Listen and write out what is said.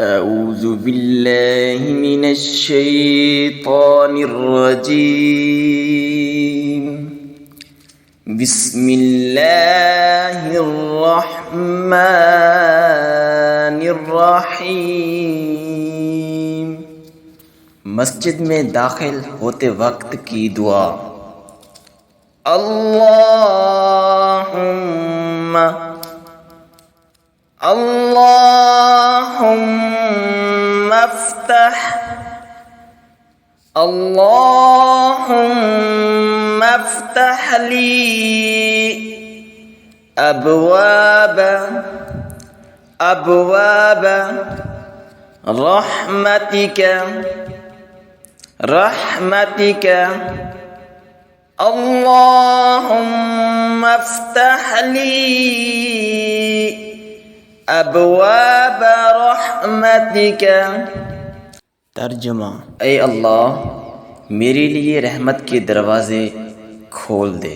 أعوذ بالله من الشيطان الرجيم بسم الله الرحمن الرحيم मस्जिद में दाखिल होते वक्त की दुआ। अल्लाहुम्मा अल्लाहुम्मा अफ्तह अल्लाहुम्मा अफ्तह ली अबवाब अबवाब रहमतिक अल्लाहुम्मा अफ्तह ली अबवाब रहमतिक। तर्जुमा, ऐ अल्लाह मेरे लिए रहमत के दरवाज़े खोल दे।